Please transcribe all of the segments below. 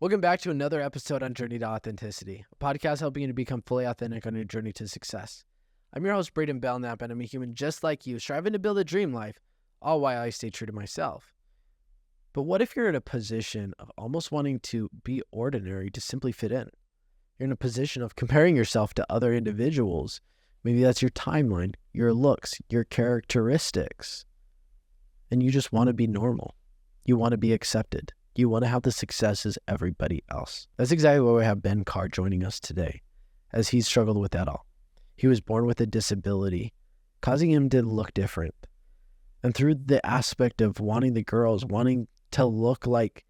Welcome back to another episode on Journey to Authenticity, a podcast helping you to become fully authentic on your journey to success. I'm your host, Braden Belknap, and I'm a human just like you, striving to build a dream life, all while I stay true to myself. But what if you're in a position of almost wanting to be ordinary to simply fit in? You're in a position of comparing yourself to other individuals. Maybe that's your timeline, your looks, your characteristics. And you just want to be normal. You want to be accepted. You want to have the success as everybody else. That's exactly why we have Ben Kjar joining us today, as he's struggled with that all. He was born with a disability, causing him to look different. And through the aspect of wanting the girls, wanting to look like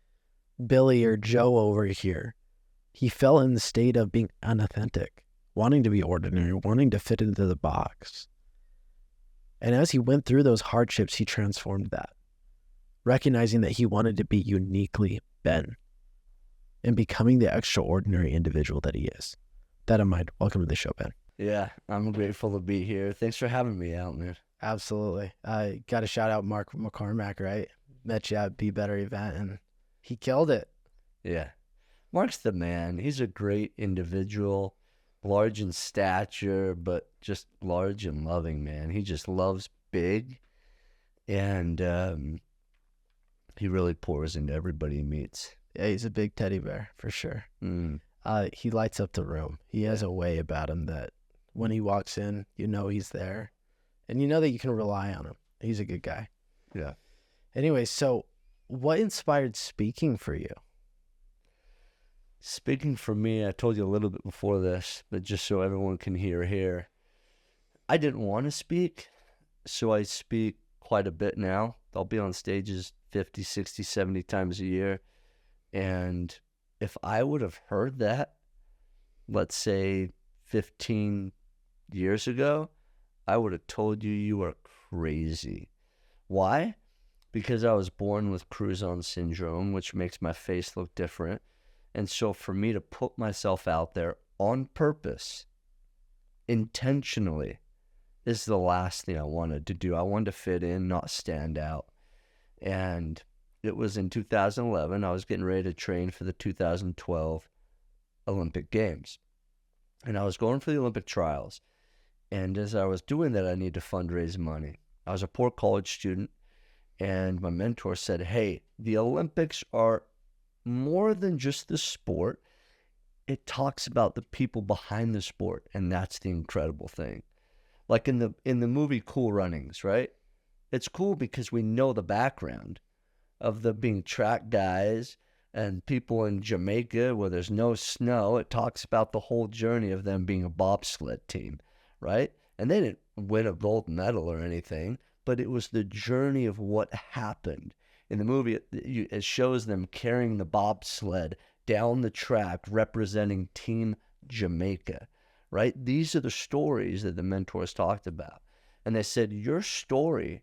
Billy or Joe over here, he fell in the state of being unauthentic, wanting to be ordinary, wanting to fit into the box. And as he went through those hardships, he transformed that, recognizing that he wanted to be uniquely Ben and becoming the extraordinary individual that he is. That in mind, welcome to the show, Ben. Yeah, I'm grateful to be here. Thanks for having me out, man. Absolutely. I got to shout out Mark McCormack, right? Met you at Be Better event, and he killed it. Yeah. Mark's the man. He's a great individual, large in stature, but just large and loving, man. He just loves big, and he really pours into everybody he meets. Yeah, he's a big teddy bear, for sure. He lights up the room. He has a way about him that when he walks in, you know he's there. And you know that you can rely on him. He's a good guy. Yeah. Anyway, so what inspired speaking for you? Speaking for me, I told you a little bit before this, but just so everyone can hear here, I didn't want to speak, so I speak quite a bit now. I'll be on stages 50, 60, 70 times a year. And if I would have heard that, let's say 15 years ago, I would have told you are crazy. Why? Because I was born with Crouzon syndrome, which makes my face look different. And so for me to put myself out there on purpose, intentionally, is the last thing I wanted to do. I wanted to fit in, not stand out. And it was in 2011, I was getting ready to train for the 2012 Olympic Games. And I was going for the Olympic trials. And as I was doing that, I needed to fundraise money. I was a poor college student, and my mentor said, hey, the Olympics are more than just the sport. It talks about the people behind the sport, and that's the incredible thing. Like in the movie Cool Runnings, right? It's cool because we know the background of the being track guys and people in Jamaica where there's no snow. It talks about the whole journey of them being a bobsled team, right? And they didn't win a gold medal or anything, but it was the journey of what happened. In the movie, it shows them carrying the bobsled down the track representing Team Jamaica, right? These are the stories that the mentors talked about. And they said, your story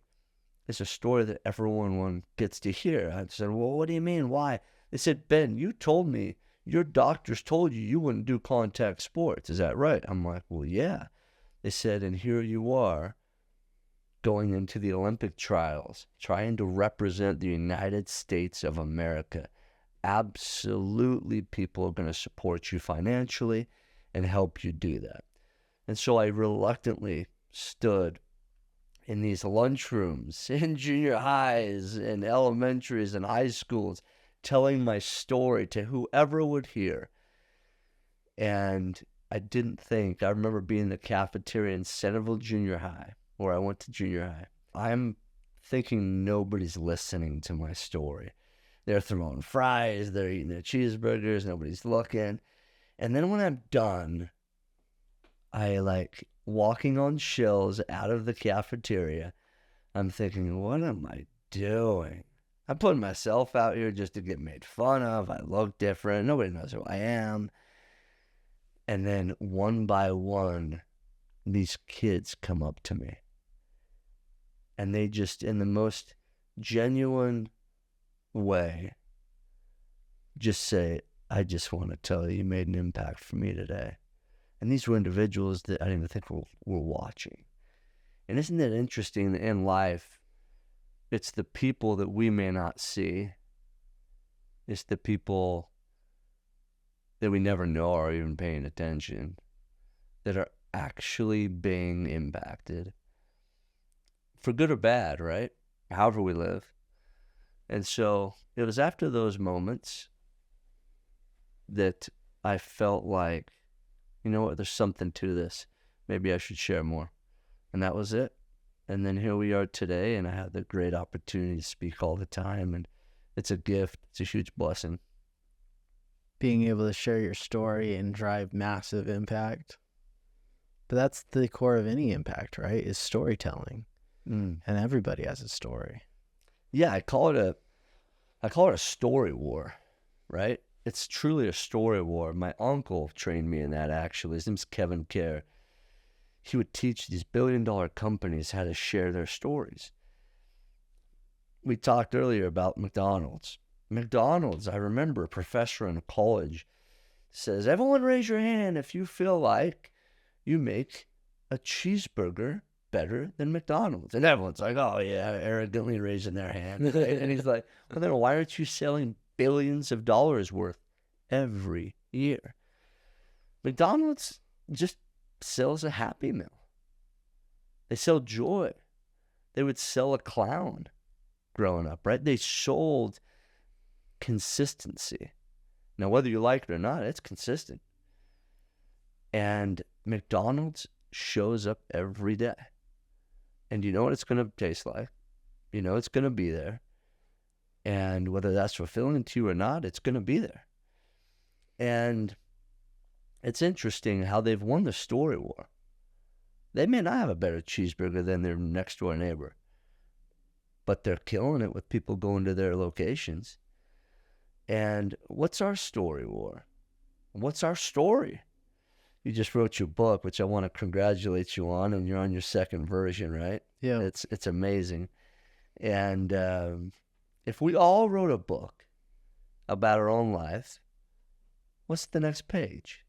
is a story that everyone gets to hear. I said, well, what do you mean? Why? They said, Ben, you told me your doctors told you wouldn't do contact sports. Is that right? I'm like, well, yeah. They said, and here you are going into the Olympic trials, trying to represent the United States of America. Absolutely, people are going to support you financially and help you do that. And so I reluctantly stood in these lunchrooms, in junior highs, and elementaries, and high schools, telling my story to whoever would hear. And I remember being in the cafeteria in Centerville Junior High, where I went to junior high. I'm thinking nobody's listening to my story. They're throwing fries, they're eating their cheeseburgers, nobody's looking. And then when I'm done, I walking on shells out of the cafeteria. I'm thinking, what am I doing? I'm putting myself out here just to get made fun of. I look different. Nobody knows who I am. And then one by one, these kids come up to me. And they just, in the most genuine way, just say, I just want to tell you, you made an impact for me today. And these were individuals that I didn't even think were watching. And isn't it interesting that in life, it's the people that we may not see. It's the people that we never know are even paying attention, that are actually being impacted for good or bad, right? However we live. And so it was after those moments that I felt like, you know what, there's something to this. Maybe I should share more. And that was it. And then here we are today, and I have the great opportunity to speak all the time, and it's a gift. It's a huge blessing. Being able to share your story and drive massive impact. But that's the core of any impact, right? Is storytelling. And everybody has a story. Yeah, I call it a story war, right? It's truly a story war. My uncle trained me in that, actually. His name's Ben Kjar. He would teach these billion-dollar companies how to share their stories. We talked earlier about McDonald's. McDonald's, I remember a professor in college says, everyone raise your hand if you feel like you make a cheeseburger better than McDonald's. And everyone's like, oh yeah, arrogantly raising their hand. Right? And he's like, well then why aren't you selling billions of dollars worth every year? McDonald's just sells a Happy Meal. They sell joy. They would sell a clown growing up, right? They sold consistency. Now, whether you like it or not, it's consistent. And McDonald's shows up every day. And you know what it's going to taste like. You know it's going to be there. And whether that's fulfilling to you or not, it's going to be there. And it's interesting how they've won the story war. They may not have a better cheeseburger than their next door neighbor, but they're killing it with people going to their locations. And what's our story war? What's our story? You just wrote your book, which I want to congratulate you on, and you're on your second version, right? Yeah. It's amazing. And if we all wrote a book about our own lives, what's the next page?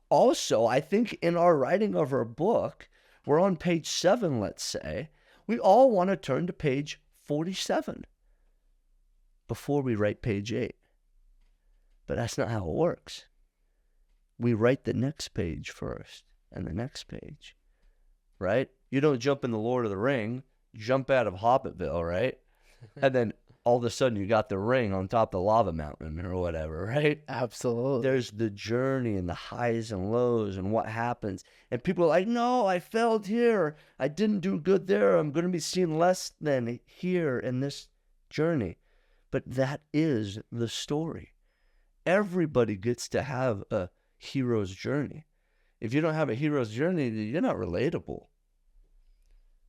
Also, I think in our writing of our book, we're on page 7, let's say, we all want to turn to page 47 before we write page 8. But that's not how it works. We write the next page first and the next page, right? You don't jump in the Lord of the Ring, jump out of Hobbitville, right? And then all of a sudden you got the ring on top of the lava mountain or whatever, right? Absolutely. There's the journey and the highs and lows and what happens. And people are like, no, I failed here. I didn't do good there. I'm going to be seen less than here in this journey. But that is the story. Everybody gets to have a hero's journey. If you don't have a hero's journey, you're not relatable.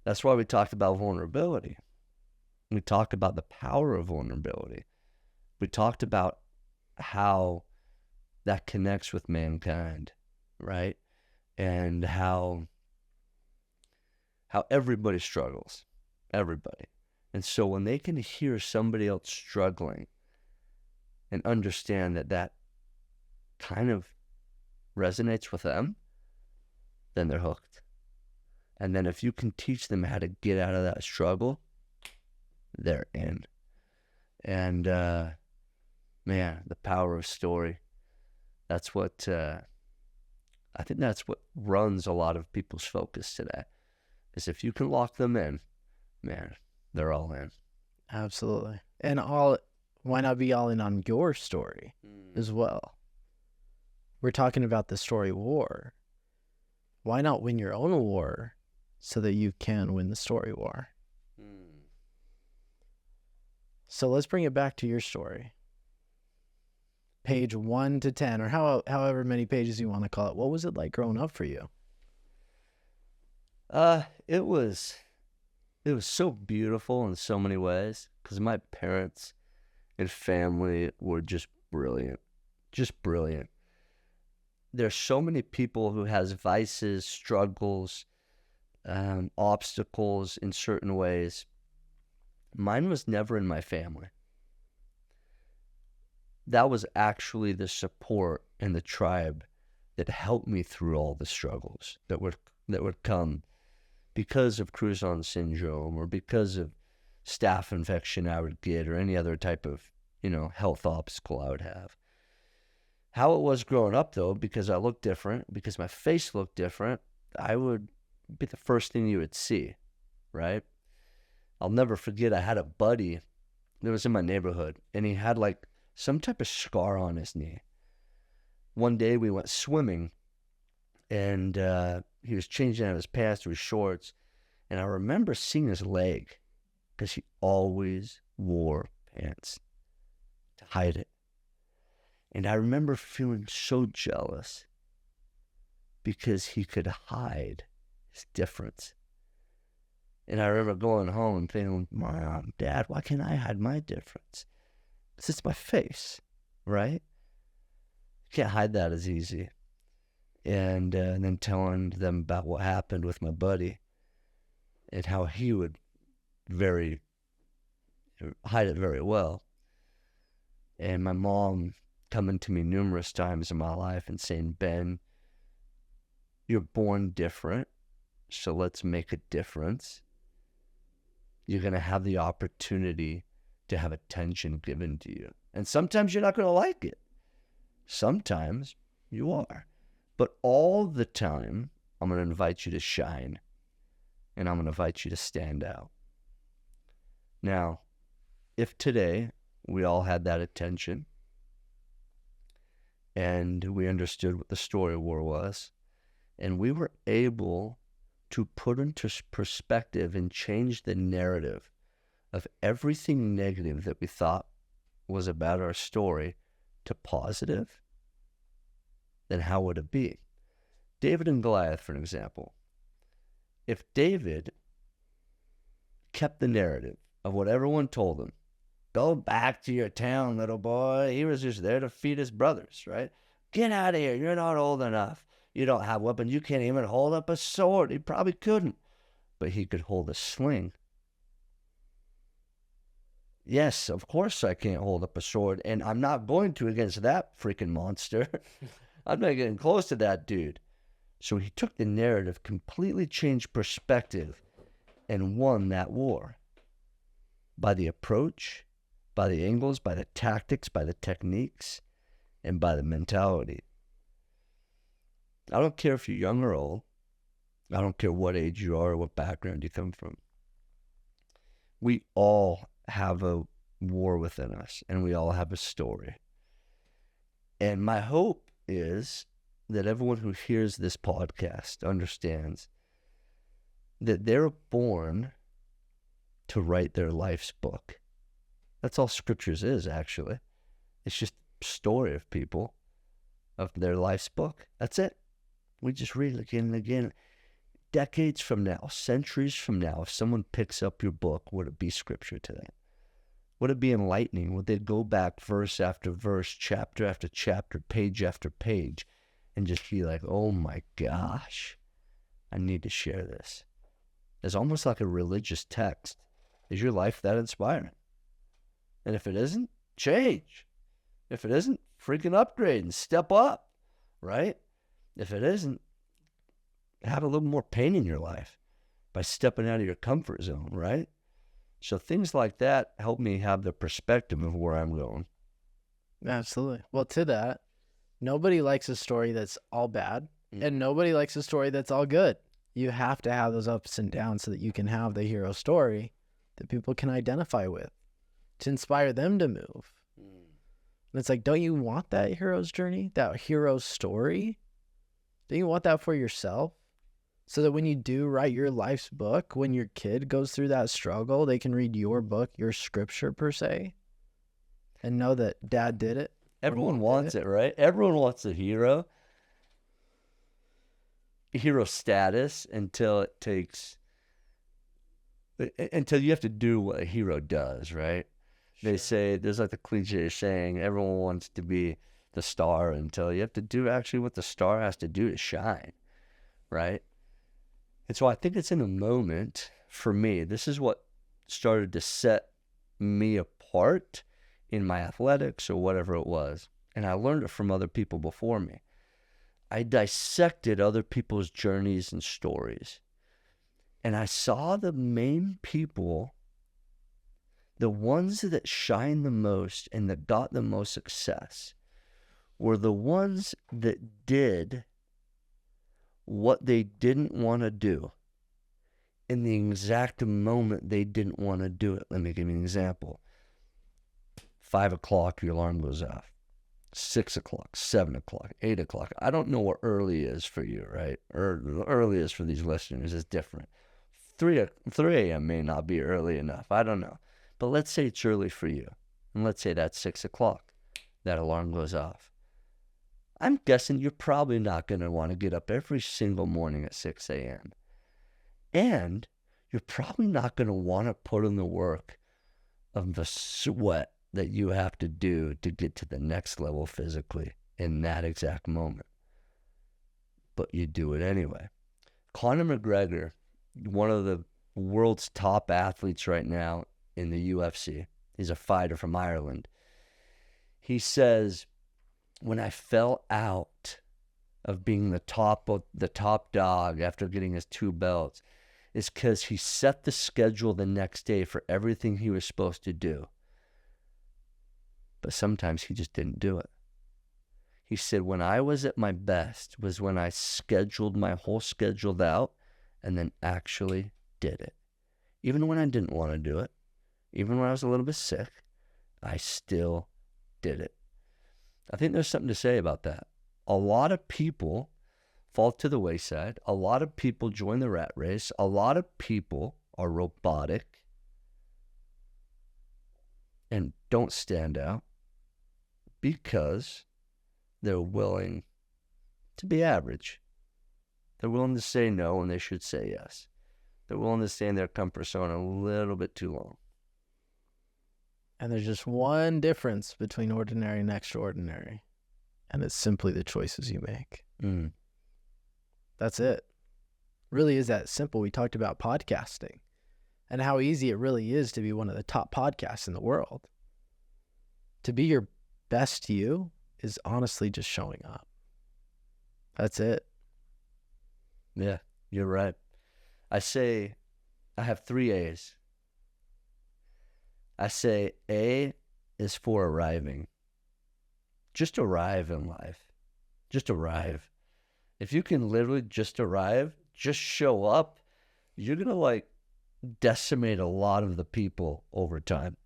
That's why we talked about vulnerability. We talked about the power of vulnerability. We talked about how that connects with mankind, right? And how everybody struggles. Everybody. And so when they can hear somebody else struggling and understand that that kind of resonates with them, then they're hooked. And then if you can teach them how to get out of that struggle, they're in. And man, the power of story. That's what I think that's what runs a lot of people's focus today. Is if you can lock them in, man, they're all in. Absolutely. And why not be all in on your story as well? We're talking about the story war. Why not win your own war so that you can win the story war? So let's bring it back to your story. Page 1 to 10, or however many pages you want to call it. What was it like growing up for you? It was so beautiful in so many ways because my parents and family were just brilliant. There's so many people who has vices, struggles, obstacles in certain ways. Mine was never in my family. That was actually the support and the tribe that helped me through all the struggles that would come because of Crouzon syndrome or because of staph infection I would get or any other type of, health obstacle I would have. How it was growing up, though, because I looked different, because my face looked different, I would be the first thing you would see, right? I'll never forget, I had a buddy that was in my neighborhood, and he had like some type of scar on his knee. One day we went swimming, and he was changing out of his pants to his shorts, and I remember seeing his leg, because he always wore pants to hide it. And I remember feeling so jealous because he could hide his difference. And I remember going home and thinking, Mom, Dad, why can't I hide my difference? Because it's my face, right? You can't hide that as easy. And then telling them about what happened with my buddy and how he would hide it very well. And my mom coming to me numerous times in my life and saying, Ben, you're born different, so let's make a difference. You're going to have the opportunity to have attention given to you. And sometimes you're not going to like it. Sometimes you are. But all the time, I'm going to invite you to shine. And I'm going to invite you to stand out. Now, if today we all had that attention and we understood what the story war was, and we were able to put into perspective and change the narrative of everything negative that we thought was about our story to positive, then how would it be? David and Goliath, for an example. If David kept the narrative of what everyone told him, go back to your town, little boy. He was just there to feed his brothers, right? Get out of here. You're not old enough. You don't have weapons. You can't even hold up a sword. He probably couldn't, but he could hold a sling. Yes, of course I can't hold up a sword, and I'm not going to against that freaking monster. I'm not getting close to that dude. So he took the narrative, completely changed perspective, and won that war. By the approach, by the angles, by the tactics, by the techniques, and by the mentality. I don't care if you're young or old. I don't care what age you are or what background you come from. We all have a war within us, and we all have a story. And my hope is that everyone who hears this podcast understands that they're born to write their life's book. That's all scriptures is, actually. It's just a story of people, of their life's book. That's it. We just read it again and again. Decades from now, centuries from now, if someone picks up your book, would it be scripture to them? Would it be enlightening? Would they go back verse after verse, chapter after chapter, page after page, and just be like, oh my gosh, I need to share this? It's almost like a religious text. Is your life that inspiring? And if it isn't, change. If it isn't, freaking upgrade and step up, right? If it isn't, have a little more pain in your life by stepping out of your comfort zone, right? So things like that help me have the perspective of where I'm going. Absolutely. Well, to that, nobody likes a story that's all bad, and nobody likes a story that's all good. You have to have those ups and downs so that you can have the hero story that people can identify with to inspire them to move. And it's like, don't you want that hero's journey, that hero's story? Don't you want that for yourself? So that when you do write your life's book, when your kid goes through that struggle, they can read your book, your scripture per se, and know that dad did it. Everyone wants it, right? Everyone wants a hero status until you have to do what a hero does, right? Sure. They say, there's like the cliche saying, everyone wants to be the star until you have to do actually what the star has to do to shine, right? And so I think it's in a moment, for me, this is what started to set me apart in my athletics or whatever it was. And I learned it from other people before me. I dissected other people's journeys and stories. And I saw the main people, the ones that shine the most and that got the most success, were the ones that did what they didn't want to do in the exact moment they didn't want to do it. Let me give you an example. 5 o'clock, your alarm goes off. 6 o'clock, 7 o'clock, 8 o'clock. I don't know what early is for you, right? Or early is for these listeners is different. 3 a.m. may not be early enough. I don't know. But let's say it's early for you. And let's say that's 6 o'clock. That alarm goes off. I'm guessing you're probably not going to want to get up every single morning at 6 a.m. And you're probably not going to want to put in the work of the sweat that you have to do to get to the next level physically in that exact moment. But you do it anyway. Conor McGregor, one of the world's top athletes right now in the UFC, he's a fighter from Ireland. He says, when I fell out of being the top dog after getting his 2 belts, is because he set the schedule the next day for everything he was supposed to do. But sometimes he just didn't do it. He said, when I was at my best was when I scheduled my whole schedule out and then actually did it. Even when I didn't want to do it, even when I was a little bit sick, I still did it. I think there's something to say about that. A lot of people fall to the wayside. A lot of people join the rat race. A lot of people are robotic and don't stand out because they're willing to be average. They're willing to say no when they should say yes. They're willing to stay in their comfort zone a little bit too long. And there's just one difference between ordinary and extraordinary, and it's simply the choices you make. That's it. Really is that simple. We talked about podcasting and how easy it really is to be one of the top podcasts in the world. To be your best you is honestly just showing up. That's it. Yeah, you're right. I say I have 3 A's. I say A is for arriving. Just arrive in life. Just arrive. If you can literally just arrive, just show up, you're going to decimate a lot of the people over time.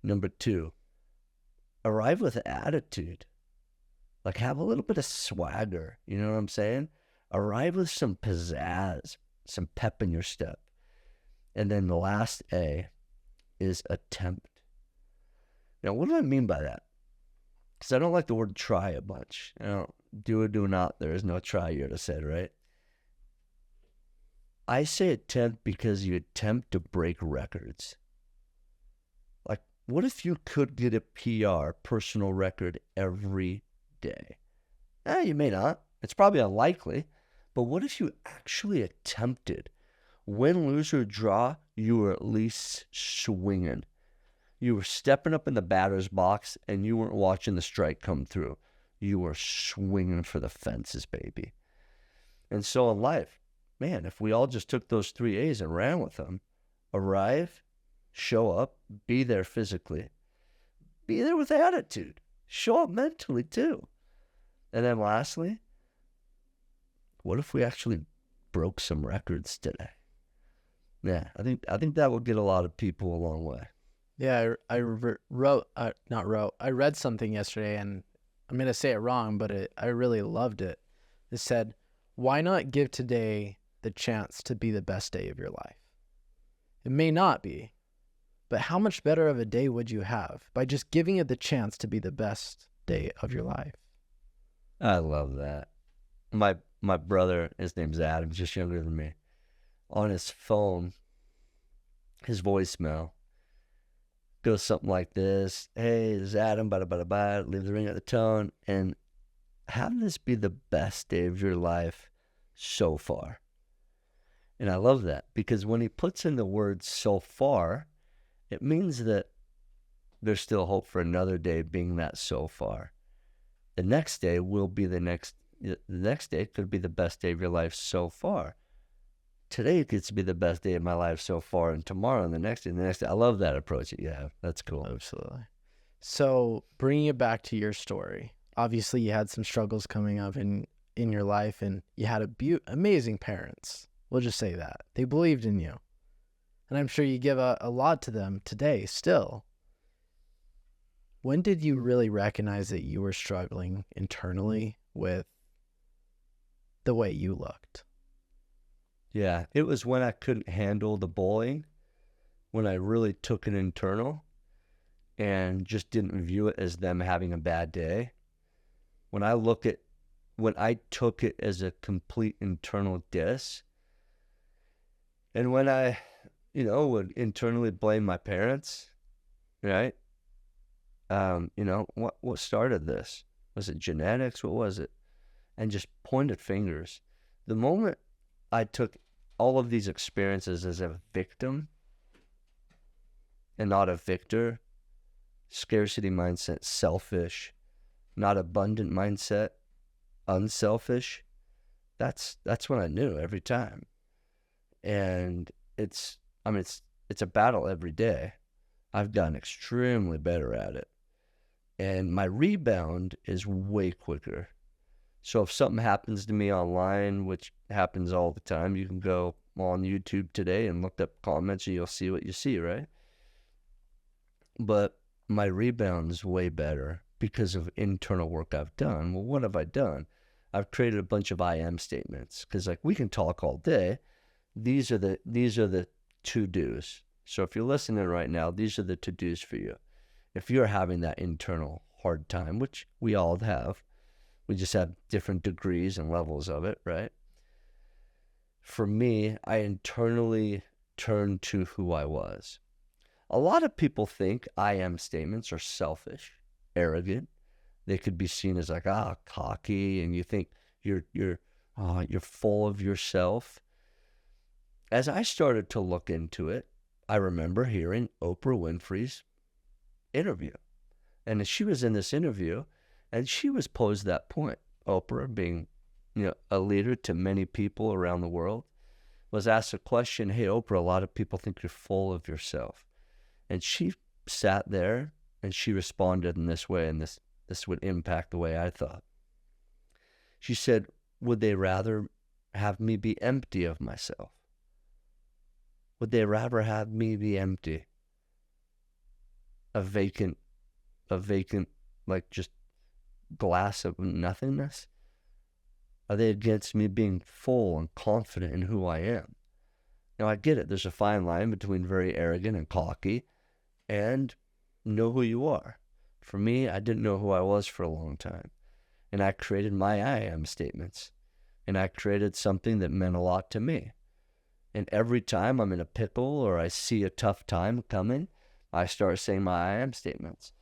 Number 2, arrive with attitude. Have a little bit of swagger. You know what I'm saying? Arrive with some pizzazz, some pep in your step. And then the last A is attempt. Now, what do I mean by that? Because I don't like the word try a bunch. Do or do not. There is no try, you would have said, right? I say attempt because you attempt to break records. What if you could get a PR, personal record, every day? You may not. It's probably unlikely. But what if you actually attempted? Win, lose, or draw, you were at least swinging. You were stepping up in the batter's box, and you weren't watching the strike come through. You were swinging for the fences, baby. And so in life, man, if we all just took those 3 A's and ran with them, arrive, show up, be there physically, be there with attitude, show up mentally too. And then lastly, what if we actually broke some records today? Yeah, I think that will get a lot of people a long way. Yeah, I read something yesterday, and I'm going to say it wrong, but I really loved it. It said, why not give today the chance to be the best day of your life? It may not be, but how much better of a day would you have by just giving it the chance to be the best day of your life? I love that. My brother, his name's Adam, just younger than me. On his phone, his voicemail goes something like this. Hey, this is Adam, bada, bada, bada. Leave the ring at the tone. And have this be the best day of your life so far. And I love that because when he puts in the word so far, it means that there's still hope for another day being that so far. The next day will be the next day could be the best day of your life so far. Today gets to be the best day of my life so far, and tomorrow and the next day. I love that approach that you have. That's cool. Absolutely. So bringing it back to your story, obviously you had some struggles coming up in your life, and you had amazing parents. We'll just say that. They believed in you. And I'm sure you give a lot to them today still. When did you really recognize that you were struggling internally with the way you looked? Yeah, it was when I couldn't handle the bullying, when I really took it internal and just didn't view it as them having a bad day. When I took it as a complete internal diss, and when I, would internally blame my parents, right? What started this? Was it genetics? What was it? And just pointed fingers. The moment I took all of these experiences as a victim and not a victor, scarcity mindset, selfish, not abundant mindset, unselfish, that's when I knew every time. And it's a battle every day. I've gotten extremely better at it. And my rebound is way quicker. So if something happens to me online, which happens all the time, you can go on YouTube today and look up comments and you'll see what you see, right? But my rebound's way better because of internal work I've done. Well, what have I done? I've created a bunch of I am statements, because we can talk all day. These are the to-dos. So if you're listening right now, these are the to-dos for you. If you're having that internal hard time, which we all have, we just have different degrees and levels of it, right? For me, I internally turned to who I was. A lot of people think I am statements are selfish, arrogant. They could be seen as cocky, and you think you're full of yourself. As I started to look into it, I remember hearing Oprah Winfrey's interview. And as she was in this interview, and she was posed that point, Oprah being, a leader to many people around the world, was asked a question, hey, Oprah, a lot of people think you're full of yourself. And she sat there and she responded in this way, and this would impact the way I thought. She said, would they rather have me be empty of myself? Would they rather have me be empty? A vacant, just glass of nothingness? Are they against me being full and confident in who I am? Now, I get it. There's a fine line between very arrogant and cocky and know who you are. For me, I didn't know who I was for a long time. And I created my I am statements. And I created something that meant a lot to me. And every time I'm in a pickle or I see a tough time coming, I start saying my I am statements.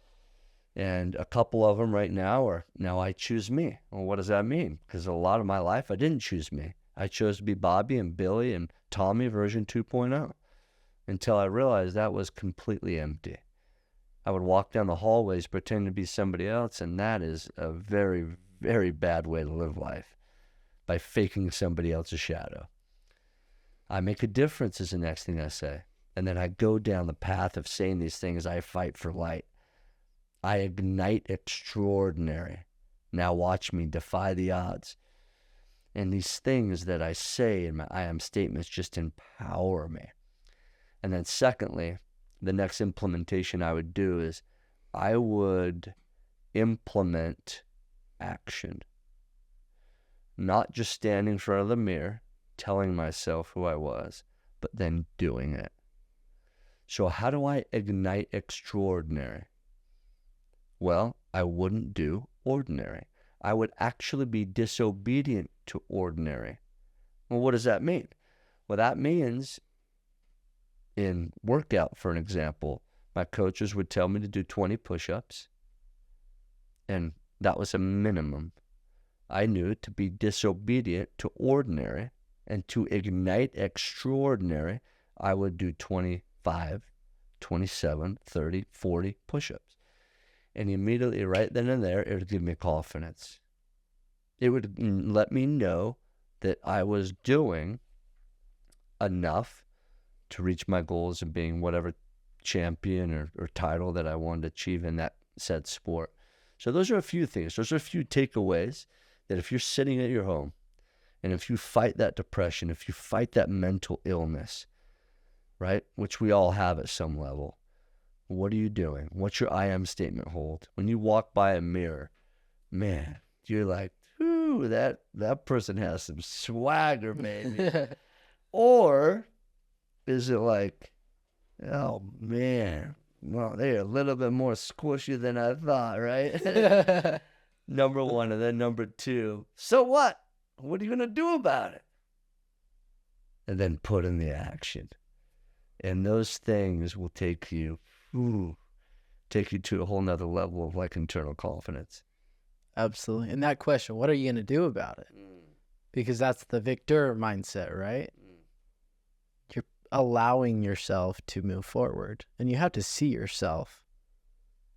And a couple of them right now are, now I choose me. Well, what does that mean? Because a lot of my life, I didn't choose me. I chose to be Bobby and Billy and Tommy version 2.0 until I realized that was completely empty. I would walk down the hallways pretending to be somebody else, and that is a very, very bad way to live life, by faking somebody else's shadow. I make a difference is the next thing I say. And then I go down the path of saying these things. I fight for light. I ignite extraordinary. Now watch me defy the odds. And these things that I say in my I am statements just empower me. And then secondly, the next implementation I would do is I would implement action. Not just standing in front of the mirror, telling myself who I was, but then doing it. So how do I ignite extraordinary? Well, I wouldn't do ordinary. I would actually be disobedient to ordinary. Well, what does that mean? Well, that means in workout, for an example, my coaches would tell me to do 20 push-ups, and that was a minimum. I knew to be disobedient to ordinary and to ignite extraordinary, I would do 25, 27, 30, 40 push-ups. And immediately right then and there, it would give me confidence. It would let me know that I was doing enough to reach my goals of being whatever champion or title that I wanted to achieve in that said sport. So those are a few things. Those are a few takeaways that if you're sitting at your home and if you fight that depression, if you fight that mental illness, right, which we all have at some level, what are you doing? What's your I am statement hold? When you walk by a mirror, man, you're like, ooh, that person has some swagger, baby. Or is it like, oh, man, well, they're a little bit more squishy than I thought, right? Number one. And then number two, so what? What are you going to do about it? And then put in the action. And those things will take you to a whole nother level of like internal confidence. Absolutely. And that question, what are you going to do about it? Because that's the victor mindset, right? You're allowing yourself to move forward, and you have to see yourself.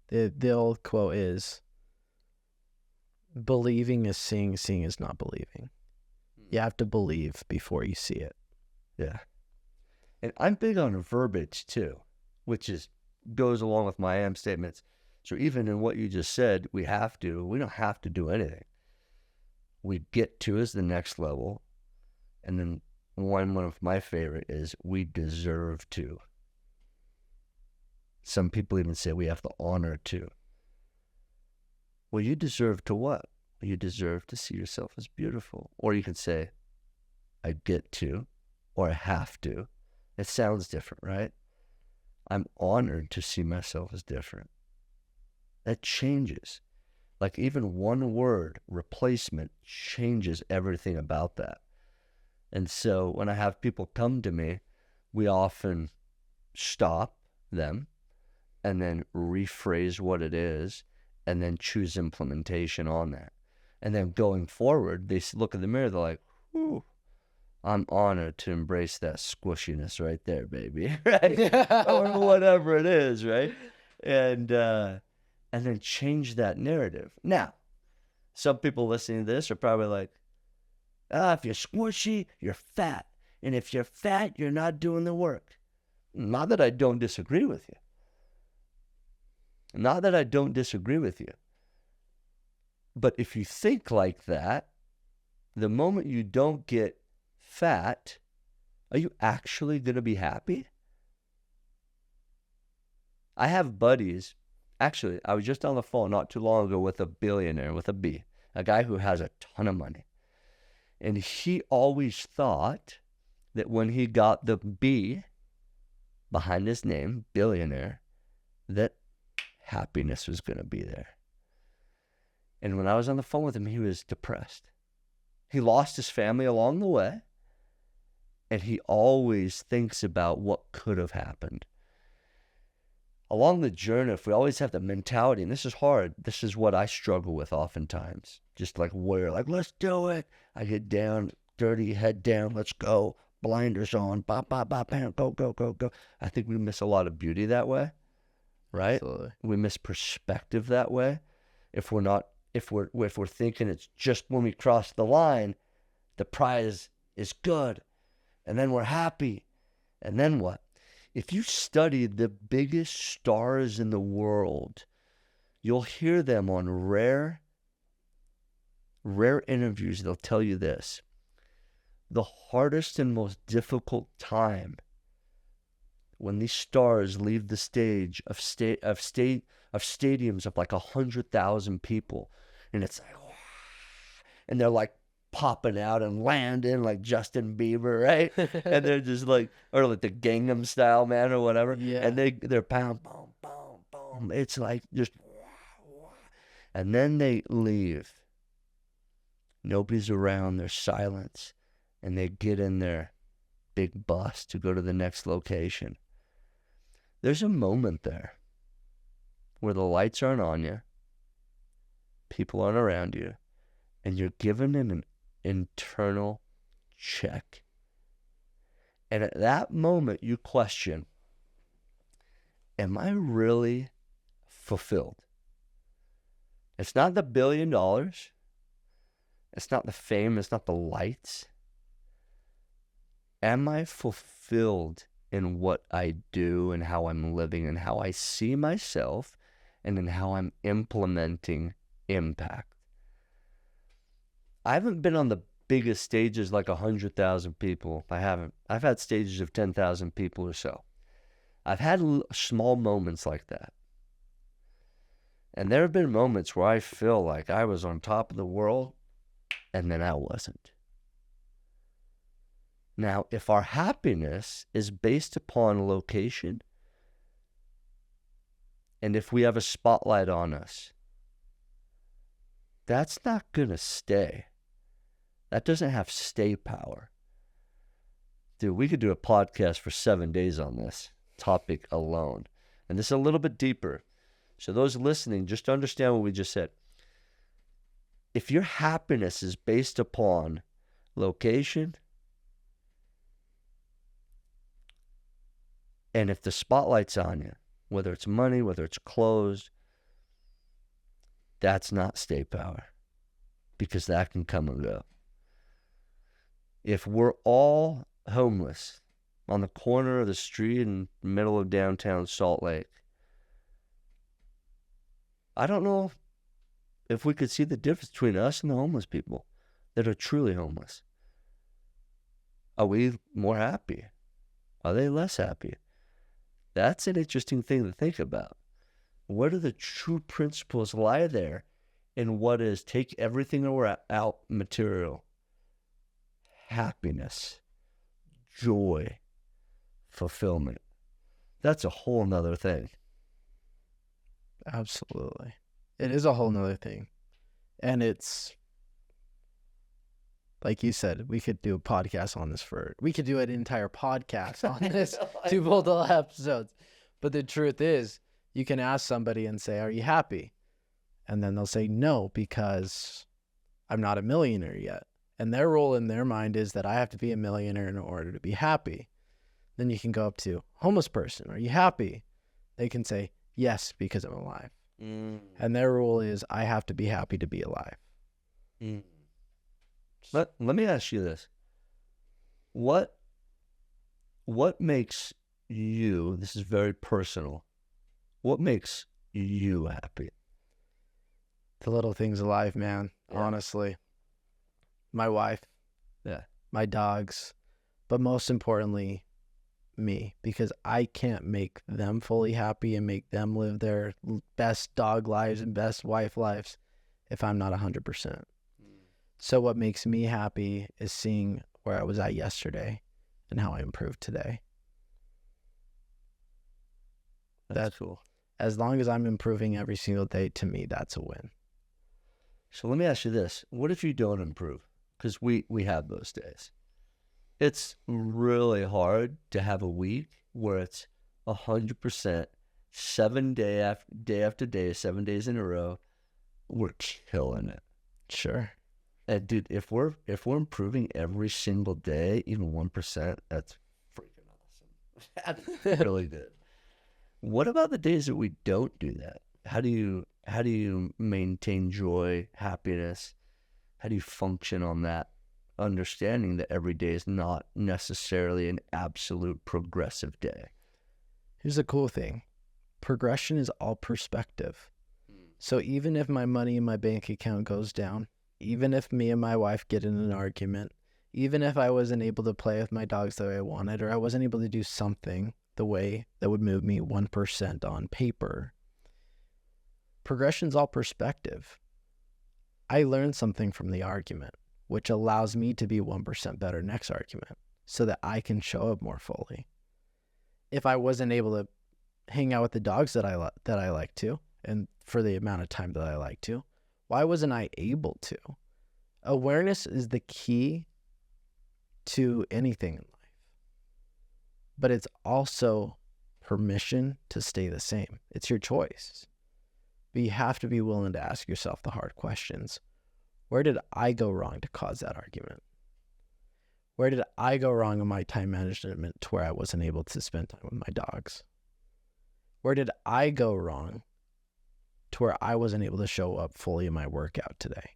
The old quote is, believing is seeing, seeing is not believing. You have to believe before you see it. Yeah. And I'm big on verbiage too, which goes along with my I am statements. So even in what you just said, we don't have to do anything. We get to is the next level. And then one of my favorite is we deserve to. Some people even say we have the honor to. Well, you deserve to what? You deserve to see yourself as beautiful. Or you can say, I get to, or I have to. It sounds different, right? I'm honored to see myself as different. That changes. Like even one word, replacement, changes everything about that. And so when I have people come to me, we often stop them and then rephrase what it is and then choose implementation on that. And then going forward, they look in the mirror, they're like, whew, I'm honored to embrace that squishiness right there, baby, right? Or whatever it is, right? And then change that narrative. Now, some people listening to this are probably like, if you're squishy, you're fat. And if you're fat, you're not doing the work. Not that I don't disagree with you. Not that I don't disagree with you. But if you think like that, the moment you don't get fat, are you actually going to be happy? I have buddies. Actually, I was just on the phone not too long ago with a billionaire, with a B, a guy who has a ton of money. And he always thought that when he got the B behind his name, billionaire, that happiness was going to be there. And when I was on the phone with him, he was depressed. He lost his family along the way. And he always thinks about what could have happened. Along the journey, if we always have the mentality, and this is hard, this is what I struggle with oftentimes. Just like warrior, like, let's do it. I get down, dirty, head down, let's go. Blinders on, bop, bop, bop, bam, go, go, go, go. I think we miss a lot of beauty that way, right? Absolutely. We miss perspective that way. If we're thinking it's just when we cross the line, the prize is good, and then we're happy, and then what? If you study the biggest stars in the world, you'll hear them on rare interviews. They'll tell you this: the hardest and most difficult time when these stars leave the stage of stadiums of like 100,000 people, and it's like, and they're like popping out and landing like Justin Bieber, right? And they're just like, or like the Gangnam Style, man, or whatever. Yeah. And they're pound, boom, boom, boom. It's like just, and then they leave. Nobody's around. There's silence, and they get in their big bus to go to the next location. There's a moment there where the lights aren't on you, people aren't around you, and you're given an internal check. And at that moment, you question, am I really fulfilled? It's not the $1 billion. It's not the fame. It's not the lights. Am I fulfilled in what I do and how I'm living and how I see myself and in how I'm implementing impact. I haven't been on the biggest stages like 100,000 people. I haven't. I've had stages of 10,000 people or so. I've had small moments like that. And there have been moments where I feel like I was on top of the world, and then I wasn't. Now, if our happiness is based upon location, and if we have a spotlight on us, that's not going to stay. That doesn't have stay power. Dude, we could do a podcast for 7 days on this topic alone. And this is a little bit deeper. So those listening, just understand what we just said. If your happiness is based upon location, and if the spotlight's on you, whether it's money, whether it's clothes, that's not stay power, because that can come and go. If we're all homeless on the corner of the street in the middle of downtown Salt Lake, I don't know if we could see the difference between us and the homeless people that are truly homeless. Are we more happy? Are they less happy? That's an interesting thing to think about. Where do the true principles lie there in what is take everything out material? Happiness, joy, fulfillment. That's a whole nother thing. Absolutely. It is a whole nother thing. And it's, like you said, we could do a podcast on this we could do an entire podcast on this, two multiple episodes. But the truth is, you can ask somebody and say, are you happy? And then they'll say, no, because I'm not a millionaire yet. And their role in their mind is that I have to be a millionaire in order to be happy. Then you can go up to homeless person. Are you happy? They can say, yes, because I'm alive. And their rule is I have to be happy to be alive. Let me ask you this. What makes you, this is very personal, what makes you happy? The little things alive, man, honestly. My wife, my dogs, but most importantly, me, because I can't make them fully happy and make them live their best dog lives and best wife lives if I'm not 100%. So what makes me happy is seeing where I was at yesterday and how I improved today. That's cool. As long as I'm improving every single day, to me, that's a win. So let me ask you this. What if you don't improve? Because we have those days. It's really hard to have a week where it's 100%, day after day, 7 days in a row. We're killing it. Sure. And dude, if we're improving every single day, even 1%, that's freaking awesome. That's really good. What about the days that we don't do that? How do you maintain joy, happiness? How do you function on that, understanding that every day is not necessarily an absolute progressive day? Here's the cool thing. Progression is all perspective. So even if my money in my bank account goes down, even if me and my wife get in an argument, even if I wasn't able to play with my dogs the way I wanted, or I wasn't able to do something the way that would move me 1% on paper, progression's all perspective. I learned something from the argument, which allows me to be 1% better next argument so that I can show up more fully. If I wasn't able to hang out with the dogs that I like to, and for the amount of time that I like to, why wasn't I able to? Awareness is the key to anything in life. But it's also permission to stay the same. It's your choice. But you have to be willing to ask yourself the hard questions. Where did I go wrong to cause that argument? Where did I go wrong in my time management to where I wasn't able to spend time with my dogs? Where did I go wrong to where I wasn't able to show up fully in my workout today?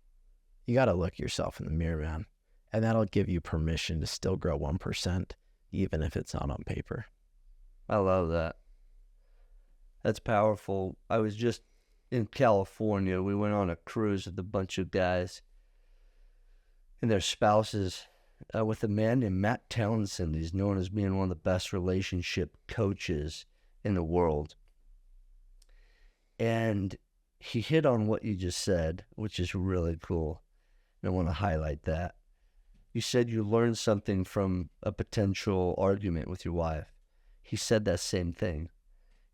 You got to look yourself in the mirror, man. And that'll give you permission to still grow 1%, even if it's not on paper. I love that. That's powerful. I was just in California. We went on a cruise with a bunch of guys and their spouses with a man named Matt Townsend. He's known as being one of the best relationship coaches in the world. And he hit on what you just said, which is really cool. And I want to highlight that. You said you learned something from a potential argument with your wife. He said that same thing.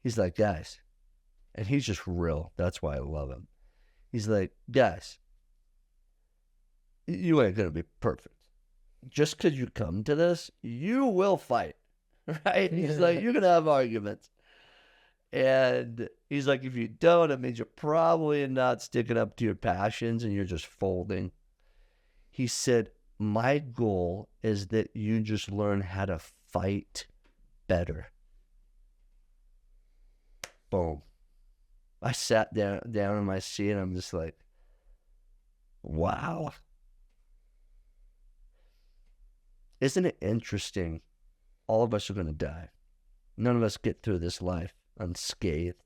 He's like, guys, and he's just real. That's why I love him. He's like, guys, you ain't going to be perfect. Just because you come to this, you will fight, right? He's like, you're going to have arguments. And he's like, if you don't, it means you're probably not sticking up to your passions and you're just folding. He said, my goal is that you just learn how to fight better. Boom. I sat down in my seat and I'm just like, wow. Isn't it interesting? All of us are going to die. None of us get through this life unscathed.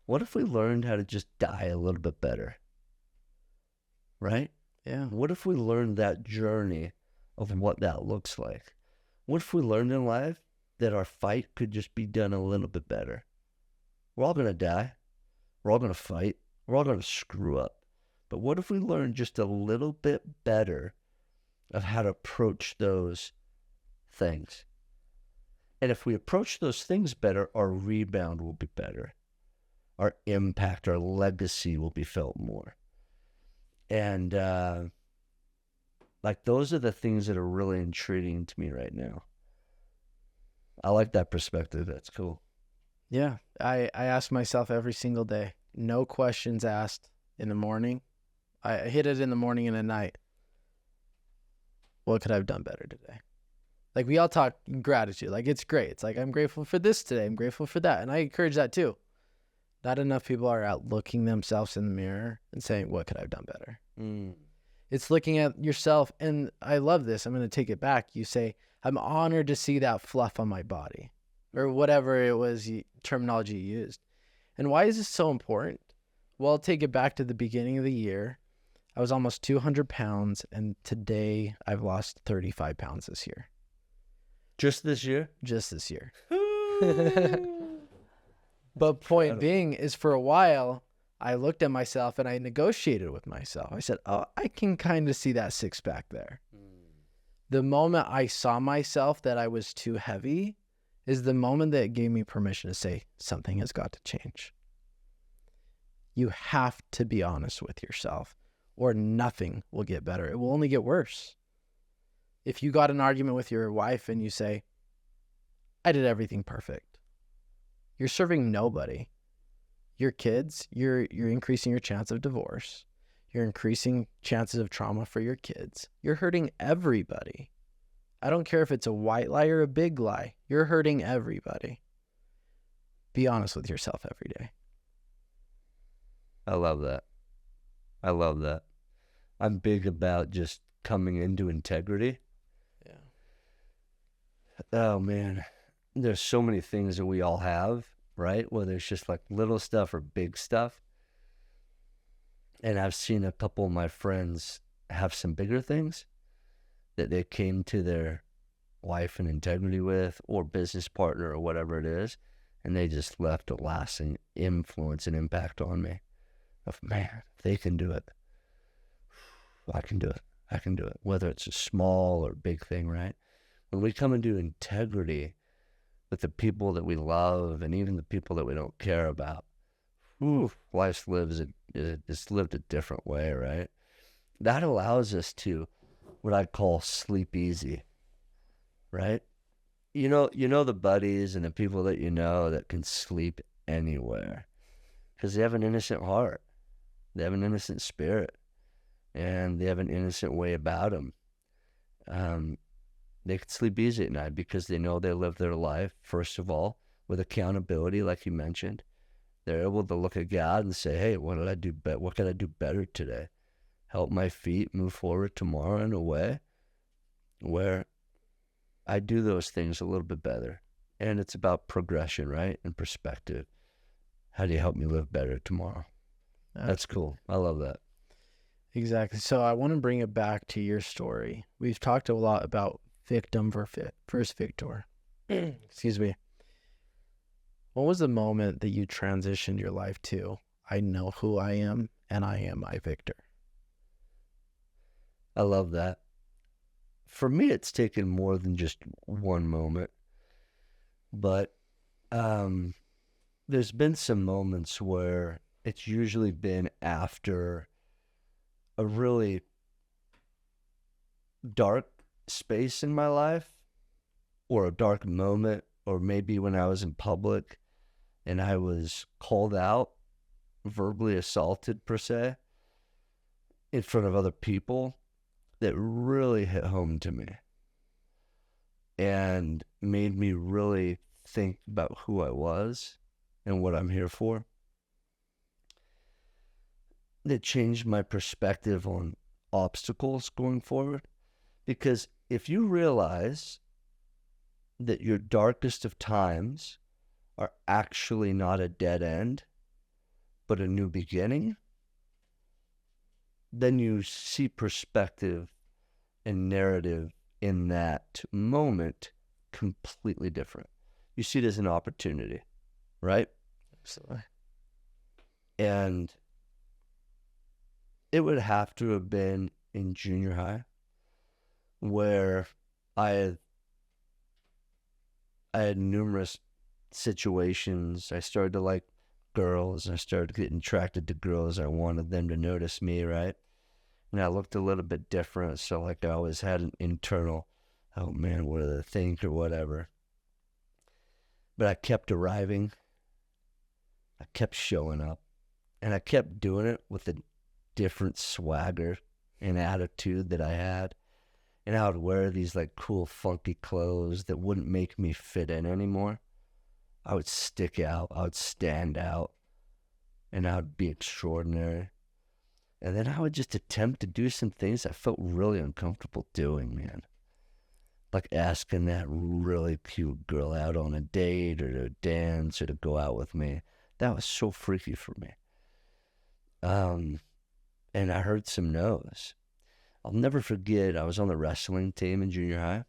What if we learned how to just die a little bit better? Right? Yeah. What if we learned that journey of what that looks like? What if we learned in life that our fight could just be done a little bit better? We're all going to die. We're all going to fight. We're all going to screw up. But what if we learned just a little bit better of how to approach those things? And if we approach those things better, our rebound will be better. Our impact, our legacy will be felt more. And like those are the things that are really intriguing to me right now. I like that perspective. That's cool. Yeah. I ask myself every single day, no questions asked in the morning. I hit it in the morning and at night. What could I have done better today? Like we all talk gratitude. Like it's great. It's like, I'm grateful for this today. I'm grateful for that. And I encourage that too. Not enough people are out looking themselves in the mirror and saying, what could I have done better? It's looking at yourself. And I love this. I'm going to take it back. You say, I'm honored to see that fluff on my body or whatever it was terminology you used. And why is this so important? Well, I'll take it back to the beginning of the year. I was almost 200 pounds. And today I've lost 35 pounds this year. Just this year? Just this year. But point being is for a while, I looked at myself and I negotiated with myself. I said, oh, I can kind of see that six pack there. The moment I saw myself that I was too heavy is the moment that gave me permission to say something has got to change. You have to be honest with yourself or nothing will get better. It will only get worse. If you got an argument with your wife and you say, I did everything perfect. You're serving nobody. Your kids, you're increasing your chance of divorce. You're increasing chances of trauma for your kids. You're hurting everybody. I don't care if it's a white lie or a big lie. You're hurting everybody. Be honest with yourself every day. I love that. I love that. I'm big about just coming into integrity. Yeah. Oh, man. There's so many things that we all have, right? Whether it's just like little stuff or big stuff. And I've seen a couple of my friends have some bigger things that they came to their wife in integrity with or business partner or whatever it is. And they just left a lasting influence and impact on me. Of, man, if they can do it, I can do it. I can do it. Whether it's a small or big thing, right? When we come into integrity with the people that we love and even the people that we don't care about, life it's lived a different way, right? That allows us to what I call sleep easy, right? You know the buddies and the people that you know that can sleep anywhere because they have an innocent heart. They have an innocent spirit and they have an innocent way about them. They can sleep easy at night because they know they live their life, first of all, with accountability, like you mentioned. They're able to look at God and say, hey, what did I do? What can I do better today? Help my feet move forward tomorrow in a way where I do those things a little bit better. And it's about progression, right? And perspective. How do you help me live better tomorrow? That's cool. I love that. Exactly. So I want to bring it back to your story. We've talked a lot about victim versus victor. Excuse me. What was the moment that you transitioned your life to? I know who I am, and I am my victor. I love that. For me, it's taken more than just one moment, but there's been some moments where it's usually been after a really dark space in my life, or a dark moment, or maybe when I was in public and I was called out, verbally assaulted per se, in front of other people, that really hit home to me and made me really think about who I was and what I'm here for. That changed my perspective on obstacles going forward. Because if you realize that your darkest of times are actually not a dead end, but a new beginning, then you see perspective and narrative in that moment completely different. You see it as an opportunity, right? Absolutely. And it would have to have been in junior high, where I had numerous situations. I started to like girls, and I started getting attracted to girls. I wanted them to notice me, right? And I looked a little bit different, so like I always had an internal, oh man, what do they think or whatever. But I kept arriving. I kept showing up, and I kept doing it with a different swagger and attitude that I had. And I would wear these like cool funky clothes that wouldn't make me fit in anymore. I would stick out, I would stand out, and I would be extraordinary. And then I would just attempt to do some things I felt really uncomfortable doing, man. Like asking that really cute girl out on a date, or to dance, or to go out with me. That was so freaky for me. And I heard some no's. I'll never forget, I was on the wrestling team in junior high,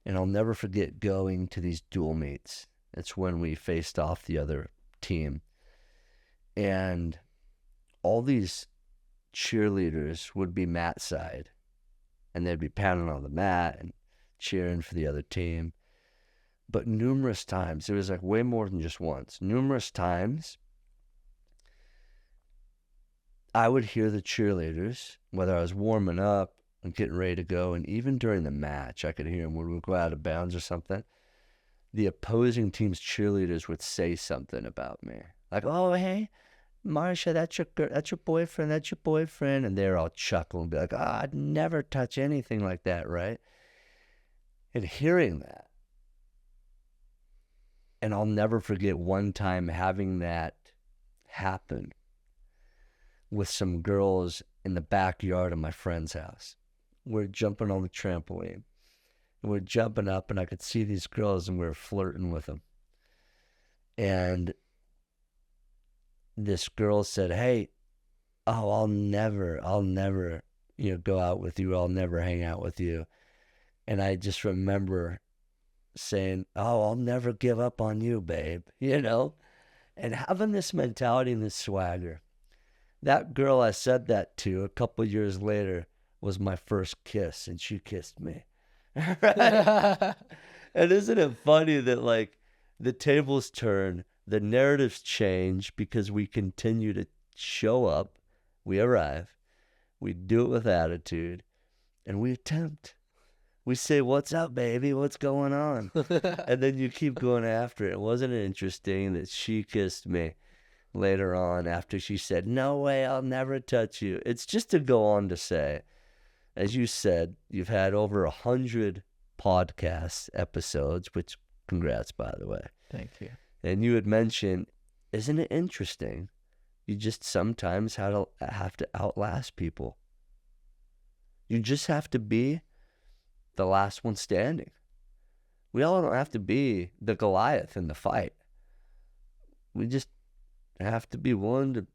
and I'll never forget going to these dual meets. It's when we faced off the other team. And all these cheerleaders would be mat side, and they'd be pounding on the mat and cheering for the other team. But numerous times, it was like way more than just once, numerous times, I would hear the cheerleaders, whether I was warming up and getting ready to go, and even during the match, I could hear them when we would go out of bounds or something. The opposing team's cheerleaders would say something about me. Like, oh, hey, Marsha, that's your boyfriend, that's your boyfriend. And they're all chuckle and be like, oh, I'd never touch anything like that, right? And hearing that, and I'll never forget one time having that happen with some girls in the backyard of my friend's house. We're jumping on the trampoline. And we're jumping up, and I could see these girls, and we were flirting with them. And this girl said, hey, oh, I'll never, go out with you. I'll never hang out with you. And I just remember saying, oh, I'll never give up on you, babe, and having this mentality and this swagger. That girl I said that to a couple years later was my first kiss, and she kissed me. Right? And isn't it funny that like the tables turn, the narratives change because we continue to show up, we arrive, we do it with attitude, and we attempt. We say, what's up, baby? What's going on? And then you keep going after it. Wasn't it interesting that she kissed me later on after she said, no way, I'll never touch you? It's just to go on to say, as you said, you've had over 100 podcast episodes, which congrats, by the way. Thank you. And you had mentioned, isn't it interesting? You just sometimes have to outlast people. You just have to be the last one standing. We all don't have to be the Goliath in the fight. We just have to be willing to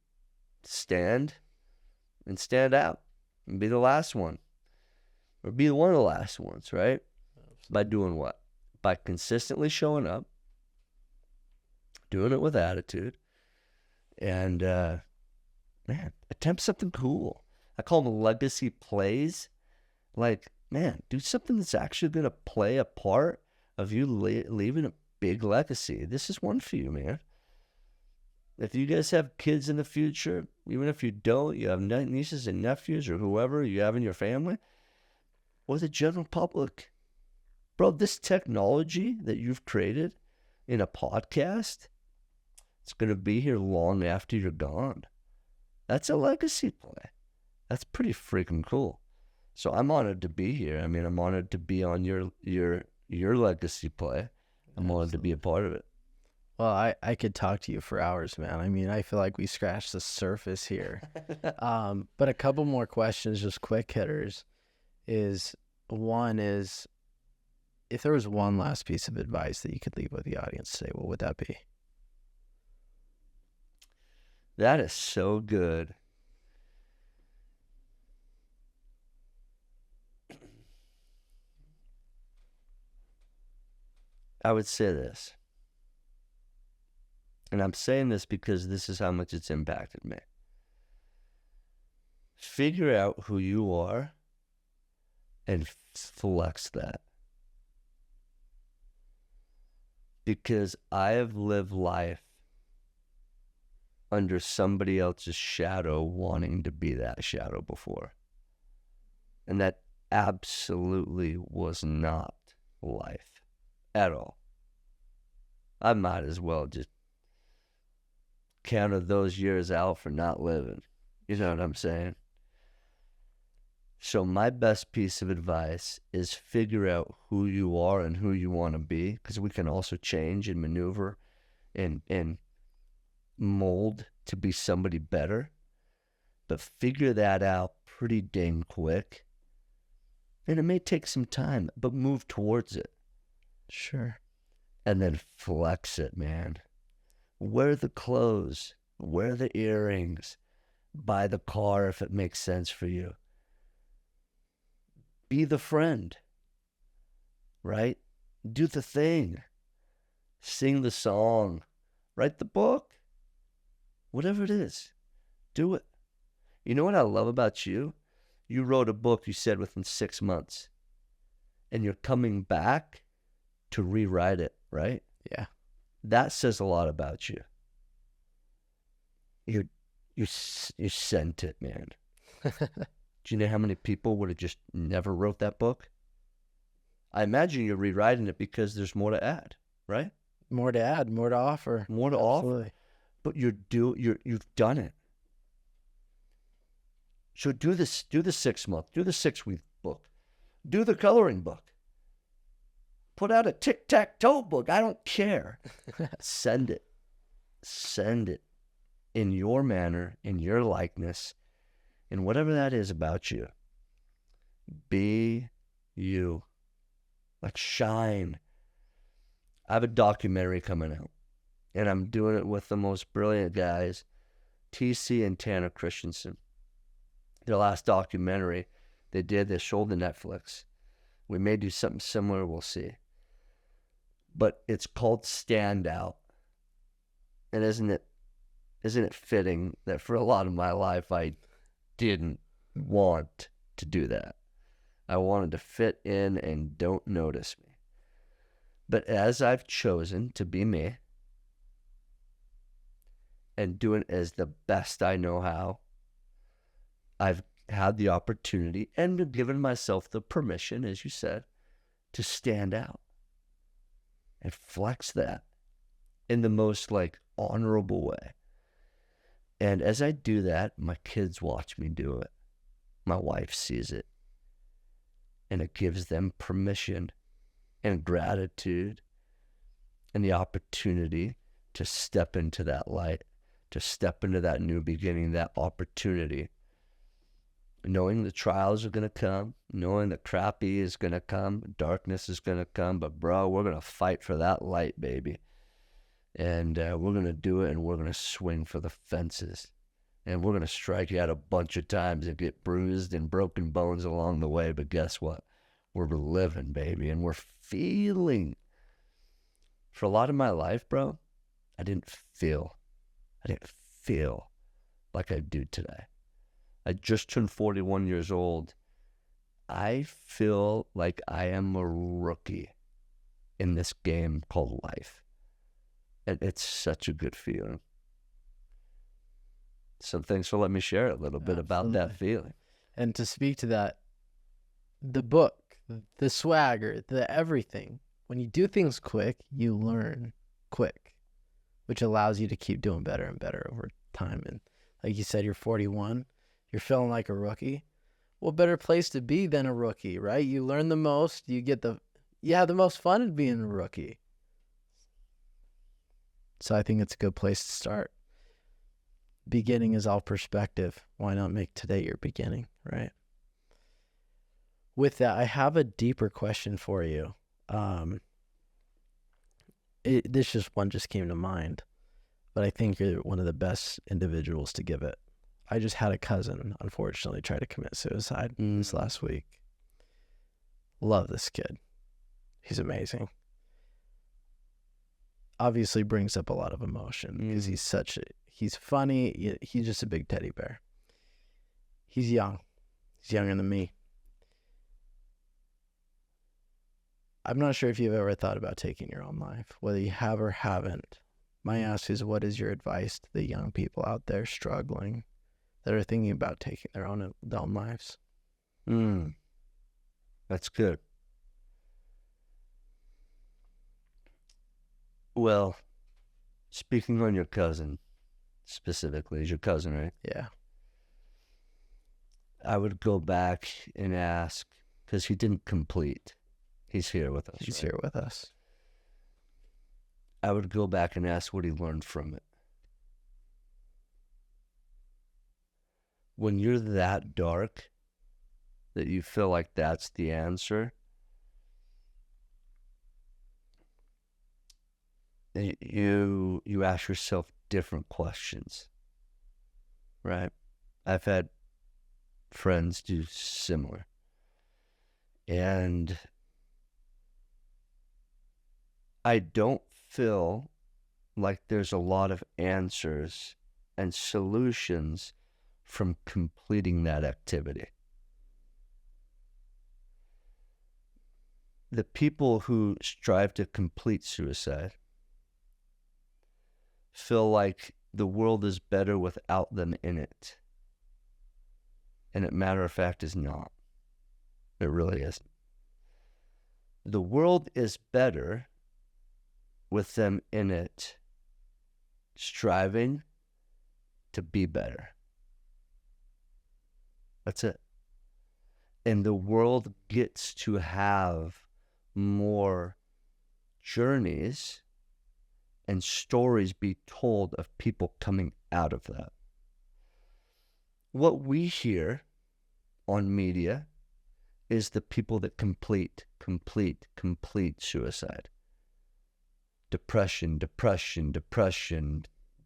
stand out and be the last one, or be one of the last ones, right? By doing what? By consistently showing up, doing it with attitude, and man, attempt something cool. I call them legacy plays. Like, man, do something that's actually going to play a part of you leaving a big legacy. This is one for you, man. If you guys have kids in the future, even if you don't, you have nieces and nephews or whoever you have in your family, or the general public. Bro, this technology that you've created in a podcast, it's going to be here long after you're gone. That's a legacy play. That's pretty freaking cool. So I'm honored to be here. I mean, I'm honored to be on your legacy play. I'm honored to be a part of it. Well, I could talk to you for hours, man. I mean, I feel like we scratched the surface here. But a couple more questions, just quick hitters. One is, if there was one last piece of advice that you could leave with the audience today, what would that be? That is so good. I would say this. And I'm saying this because this is how much it's impacted me. Figure out who you are and flex that. Because I have lived life under somebody else's shadow, wanting to be that shadow before. And that absolutely was not life at all. I might as well just counted those years out for not living. You know what I'm saying? So my best piece of advice is figure out who you are and who you want to be, because we can also change and maneuver and mold to be somebody better. But figure that out pretty dang quick. And it may take some time, but move towards it. Sure. And then flex it, man. Wear the clothes, wear the earrings, buy the car if it makes sense for you. Be the friend, right? Do the thing. Sing the song, write the book, whatever it is, do it. You know what I love about you? You wrote a book, you said, within 6 months, and you're coming back to rewrite it, right? Yeah. That says a lot about you. You sent it, man. Do you know how many people would have just never wrote that book? I imagine you're rewriting it because there's more to add, right? More to add, more to offer. More to Absolutely. offer. But you've done it. So do the 6 month, do the 6 week book, do the coloring book. Put out a tic-tac-toe book. I don't care. Send it. Send it in your manner, in your likeness, in whatever that is about you. Be you. Like, shine. I have a documentary coming out, and I'm doing it with the most brilliant guys, TC and Tanner Christensen. Their last documentary they sold to Netflix. We may do something similar, we'll see. But it's called Stand Out. And isn't it fitting that for a lot of my life I didn't want to do that. I wanted to fit in and don't notice me. But as I've chosen to be me and doing it as the best I know how, I've had the opportunity and given myself the permission, as you said, to stand out and flex that in the most honorable way. And as I do that, my kids watch me do it. My wife sees it. And it gives them permission and gratitude and the opportunity to step into that light, to step into that new beginning, that opportunity. Knowing the trials are going to come, knowing that crappy is going to come, darkness is going to come, but bro, we're going to fight for that light, baby. And we're going to do it, and we're going to swing for the fences. And we're going to strike you out a bunch of times and get bruised and broken bones along the way. But guess what? We're living, baby, and we're feeling. For a lot of my life, bro, I didn't feel like I do today. I just turned 41 years old. I feel like I am a rookie in this game called life. And it's such a good feeling. So thanks for letting me share a little bit about that feeling. And to speak to that, the book, the swagger, the everything, when you do things quick, you learn quick, which allows you to keep doing better and better over time. And like you said, you're 41, you're feeling like a rookie. What better place to be than a rookie, right? You learn the most, you have the most fun in being a rookie. So I think it's a good place to start. Beginning is all perspective. Why not make today your beginning, right? With that, I have a deeper question for you. This just came to mind, but I think you're one of the best individuals to give it. I just had a cousin, unfortunately, try to commit suicide this last week. Love this kid. He's amazing. Obviously brings up a lot of emotion because he's funny. He's just a big teddy bear. He's young. He's younger than me. I'm not sure if you've ever thought about taking your own life, whether you have or haven't. My ask is, what is your advice to the young people out there struggling that are thinking about taking their own lives? That's good. Well, speaking on your cousin specifically, is your cousin, right? Yeah. I would go back and ask, because he didn't complete. He's here with us. He's here with us. I would go back and ask what he learned from it. When you're that dark that you feel like that's the answer, you ask yourself different questions, right? I've had friends do similar. And I don't feel like there's a lot of answers and solutions from completing that activity. The people who strive to complete suicide feel like the world is better without them in it. And it, matter of fact, is not. It really isn't. The world is better with them in it, striving to be better. That's it. And the world gets to have more journeys and stories be told of people coming out of that. What we hear on media is the people that complete suicide. Depression,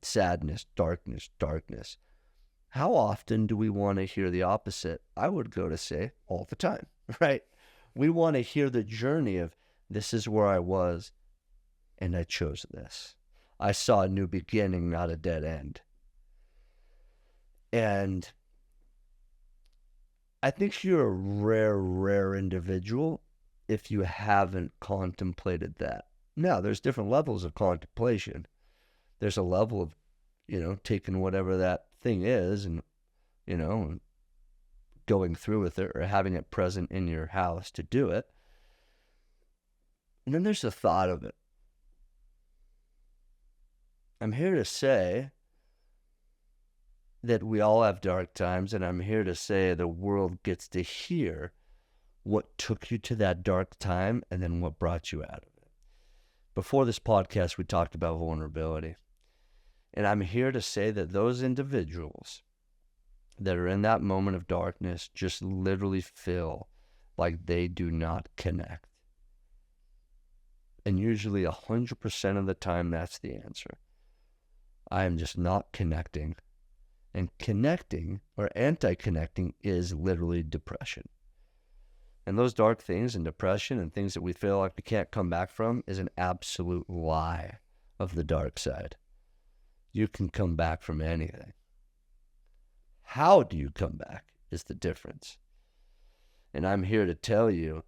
sadness, darkness. How often do we want to hear the opposite? I would go to say all the time, right? We want to hear the journey of, this is where I was, and I chose this. I saw a new beginning, not a dead end. And I think you're a rare individual if you haven't contemplated that. Now, there's different levels of contemplation. There's a level of, taking whatever that thing is and, going through with it or having it present in your house to do it. And then there's the thought of it. I'm here to say that we all have dark times, and I'm here to say the world gets to hear what took you to that dark time and then what brought you out of it. Before this podcast, we talked about vulnerability. And I'm here to say that those individuals that are in that moment of darkness just literally feel like they do not connect. And usually 100% of the time, that's the answer. I am just not connecting. And connecting or anti-connecting is literally depression. And those dark things and depression and things that we feel like we can't come back from is an absolute lie of the dark side. You can come back from anything. How do you come back is the difference. And I'm here to tell you,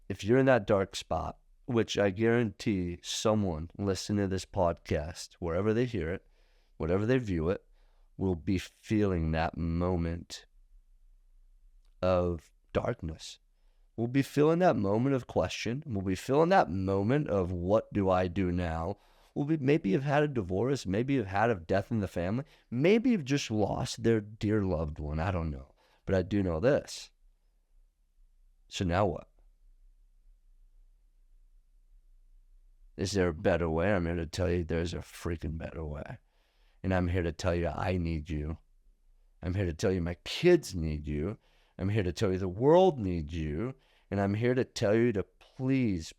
if you're in that dark spot, which I guarantee someone listening to this podcast, wherever they hear it, whatever they view it, will be feeling that moment of darkness. We'll be feeling that moment of question. We'll be feeling that moment of what do I do now? Maybe you've had a divorce. Maybe you've had a death in the family. Maybe you've just lost their dear loved one. I don't know. But I do know this. So now what? Is there a better way? I'm here to tell you there's a freaking better way. And I'm here to tell you I need you. I'm here to tell you my kids need you. I'm here to tell you the world needs you. And I'm here to tell you to please,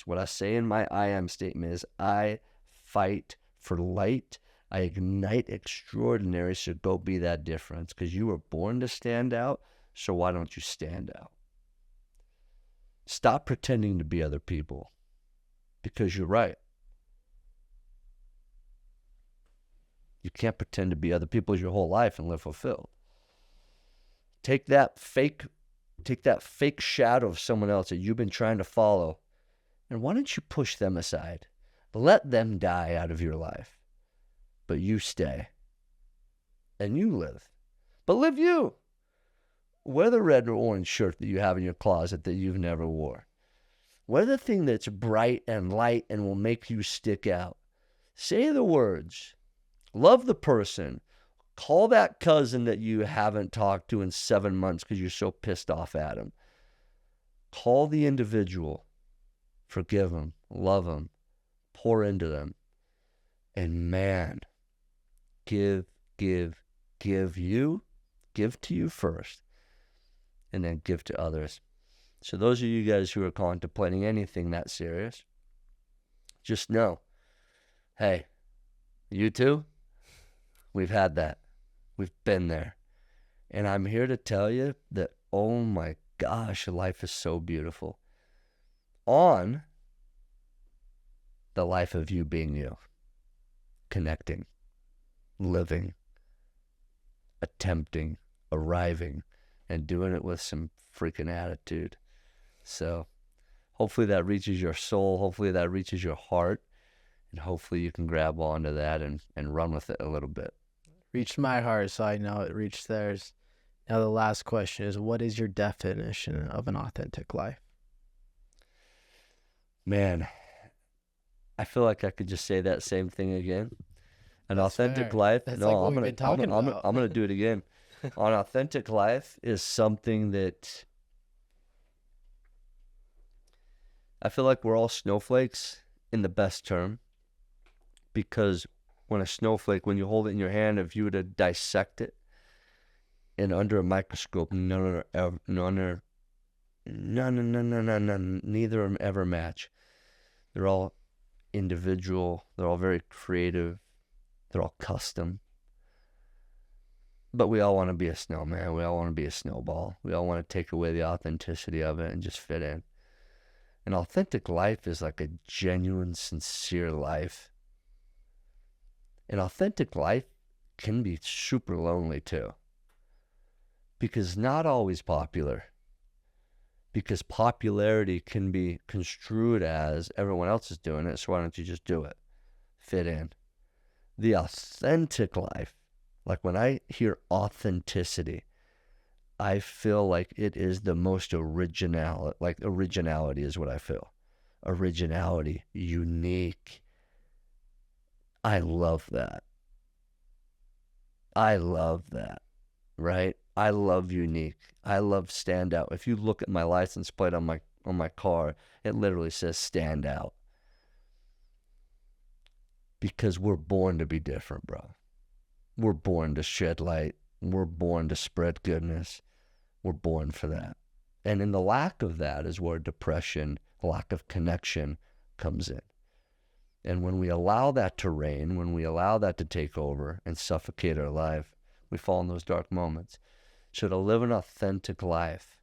what I say in my I am statement is I fight for light. I ignite extraordinary. So go be that difference, because you were born to stand out. So why don't you stand out? Stop pretending to be other people, because you're right. You can't pretend to be other people your whole life and live fulfilled. Take that fake shadow of someone else that you've been trying to follow, and why don't you push them aside? Let them die out of your life. But you stay. And you live. But live you. Wear the red or orange shirt that you have in your closet that you've never wore. Wear the thing that's bright and light and will make you stick out. Say the words. Love the person. Call that cousin that you haven't talked to in 7 months because you're so pissed off at him. Call the individual. Forgive them. Love them. Pour into them. And man, give you. Give to you first. And then give to others. So those of you guys who are contemplating anything that serious, just know, hey, you too, we've had that. We've been there. And I'm here to tell you that, oh my gosh, life is so beautiful. On the life of you being you. Connecting. Living. Attempting. Arriving. And doing it with some freaking attitude. So hopefully that reaches your soul. Hopefully that reaches your heart. And hopefully you can grab onto that and run with it a little bit. Reached my heart, so I know it reached theirs. Now the last question is, what is your definition of an authentic life? Man, I feel like I could just say that same thing again. An That's authentic fair. life. That's No, like what I'm we've gonna been talking about. I'm gonna do it again. An authentic life is something that I feel like we're all snowflakes in the best term, because when a snowflake, when you hold it in your hand, if you were to dissect it and under a microscope, neither of them ever match. They're all individual. They're all very creative. They're all custom. But we all want to be a snowman. We all want to be a snowball. We all want to take away the authenticity of it and just fit in. An authentic life is like a genuine, sincere life. An authentic life can be super lonely too. Because not always popular. Because popularity can be construed as everyone else is doing it, so why don't you just do it? Fit in. The authentic life, like when I hear authenticity, I feel like it is the most original, like originality is what I feel. Originality, unique. I love that. I love that, right? I love unique. I love stand out. If you look at my license plate on my car, it literally says stand out. Because we're born to be different, bro. We're born to shed light. We're born to spread goodness. We're born for that. And in the lack of that is where depression, lack of connection comes in. And when we allow that to reign, when we allow that to take over and suffocate our life, We fall in those dark moments. So to live an authentic life,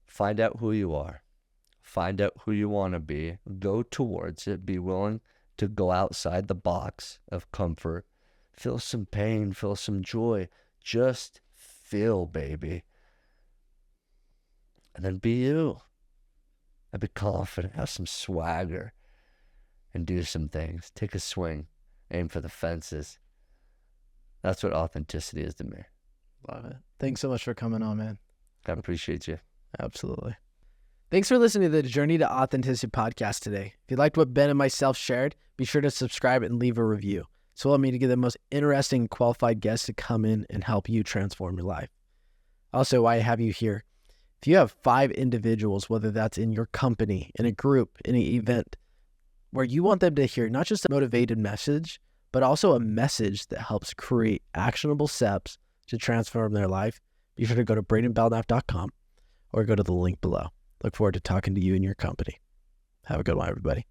find out who you are. Find out who you want to be. Go towards it. Be willing to go outside the box of comfort. Feel some pain. Feel some joy. Just feel, baby. And then be you. And be confident. Have some swagger. And do some things. Take a swing. Aim for the fences. That's what authenticity is to me. Love it. Thanks so much for coming on, man. I appreciate you. Absolutely. Thanks for listening to the Journey to Authenticity podcast today. If you liked what Ben and myself shared, be sure to subscribe and leave a review. So help me to get the most interesting qualified guests to come in and help you transform your life. Also, while I have you here, if you have 5 individuals, whether that's in your company, in a group, in an event, where you want them to hear not just a motivated message, but also a message that helps create actionable steps to transform their life, be sure to go to bradenbelknap.com or go to the link below. Look forward to talking to you and your company. Have a good one, everybody.